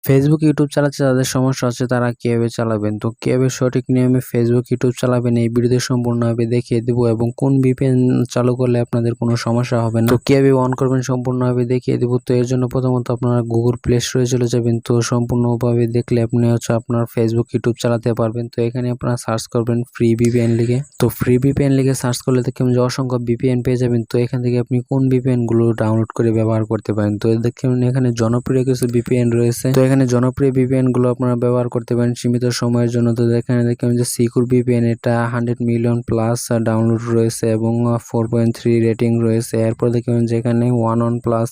Facebook, YouTube চালাতে যাদের সমস্যা হচ্ছে তারা কিভাবে চালাবেন? তো কিভাবে সঠিক নিয়মে ফেসবুক, ইউটিউব চালাবেন এই ভিডিওতে সম্পূর্ণভাবে দেখিয়ে দেব এবং কোন VPN চালু করলে আপনাদের কোনো সমস্যা হবে না। তো কিভাবে অন করবেন সম্পূর্ণভাবে দেখিয়ে দেব। তো এর জন্য প্রথমত আপনারা Google Play Store এ চলে যাবেন। তো সম্পূর্ণভাবে দেখলে আপনি আপনার ফেসবুক, ইউটিউব চালাতে পারবেন। তো এখানে আপনারা সার্চ করবেন ফ্রি VPN লিখে। তো ফ্রি VPN লিখে সার্চ করলে দেখবেন যে অসংখ্য VPN পেয়ে যাবেন। তো এখান থেকে আপনি কোন VPN গুলো ডাউনলোড করে ব্যবহার করতে পারেন। তো দেখবেন এখানে জনপ্রিয় কিছু VPN রয়েছে। তো এখানে জনপ্রিয় VPN গুলো আপনারা ব্যবহার করতে পারেন সীমিত সময়ের জন্য। তো এখানে দেখবেন যে সিকিউর VPN, এটা 100 মিলিয়ন প্লাস ডাউনলোড রয়েছে এবং 4.3 রেটিং রয়েছে। এরপর দেখবেন যে এখানে 1 প্লাস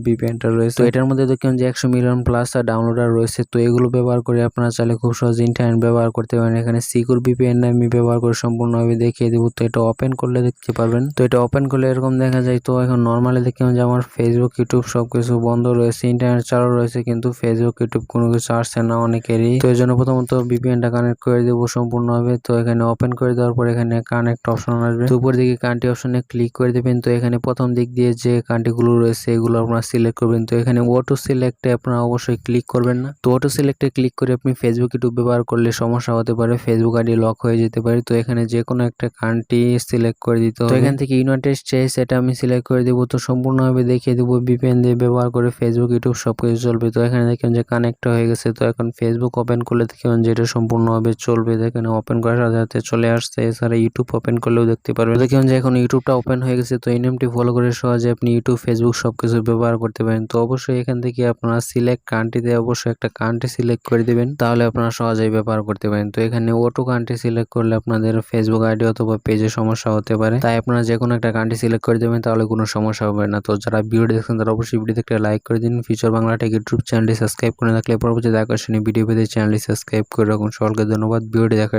VPNটা রয়েছে। তো এটার মধ্যে দেখবেন যে 100 মিলিয়ন প্লাস ডাউনলোডার রয়েছে। তো এগুলো ব্যবহার করে আপনারা চাইলে খুব সহজে ইন্টারনেট ব্যবহার করতে পারেন। এখানে সিকিউর VPN আমি ব্যবহার করে সম্পূর্ণভাবে দেখিয়ে দেবো। তো এটা ওপেন করলে দেখতে পারবেন। তো এটা ওপেন করলে এরকম দেখা যায়। তো এখন নর্মালি দেখবেন যে আমার ফেসবুক, ইউটিউব সবকিছু বন্ধ রয়েছে, ইন্টারনেট চালু রয়েছে, কিন্তু ফেসবুক, ইউটিউব কোনো কিছু আসছে না অনেকেরই। তো এই জন্য প্রথমত VPNটা কানেক্ট করে দেবো সম্পূর্ণভাবে। তো এখানে ওপেন করে দেওয়ার পর এখানে কানেক্ট অপশন আসবে। তো উপর দিকে কান্ট্রি অপশনে ক্লিক করে দেবেন। তো এখানে প্রথম দিক দিয়ে যে কান্ট্রিগুলো রয়েছে এগুলো আপনারা সিলেক্ট করবেন। তো এখানে অটো সিলেক্টে আপনারা অবশ্যই ক্লিক করবেন না। তো অটো সিলেক্টে ক্লিক করে আপনি ফেসবুক, ইউটিউব ব্যবহার করলে সমস্যা হতে পারে, ফেসবুক আইডি লক হয়ে যেতে পারে। তো এখানে যে কোনো একটা কান্ট্রি সিলেক্ট করে দিতে হবে। তো এখান থেকে ইউনাইটেড স্টেটস এটা আমি সিলেক্ট করে দিব। তো সম্পূর্ণভাবে দেখিয়ে দেবো VPN দিয়ে ব্যবহার করে ফেসবুক, ইউটিউব সবকিছু চলবে। তো এখানে দেখেন যে কানেক্ট হয়ে গেছে। তো এখন ফেসবুক ওপেন করলে দেখবেন যে এটা সম্পূর্ণভাবে চলবে। দেখেন ওপেন করার সাথে সাথে চলে আসছে। এছাড়া ইউটিউব ওপেন করলেও দেখতে পারবেন। দেখেন যে এখন ইউটিউবটা ওপেন হয়ে গেছে। তো এই নিয়মটি ফলো করে সহজে আপনি ইউটিউব, ফেসবুক সবকিছু ব্যবহার করতে পারেন। তো অবশ্যই এখান থেকে আপনারা সিলেক্ট কান্ট্রিতে অবশ্যই একটা কান্ট্রি সিলেক্ট করে দিবেন, তাহলে আপনারা সহজেই ব্যবহার করতে পারেন। তো এখানে অটো কান্ট্রি সিলেক্ট করলে আপনাদের ফেসবুক আইডি অথবা পেজে সমস্যা হতে পারে, তাই আপনারা যে কোনো একটা কান্ট্রি সিলেক্ট করে দেবেন, তাহলে কোনো সমস্যা হবে না। তো যারা ভিডিও দেখছেন তারা অবশ্যই ভিডিওতে একটা লাইক করে দিন। ফিউচার বাংলা টেক ইউটিউব চ্যানেলটি সাবস্ক্রাইব করে রাখলে পরবর্তীতে আকর্ষণীয় ভিডিও পেতে চ্যানেলটি সাবস্ক্রাইব করে রাখুন। সকলকে ধন্যবাদ ভিডিওটি দেখার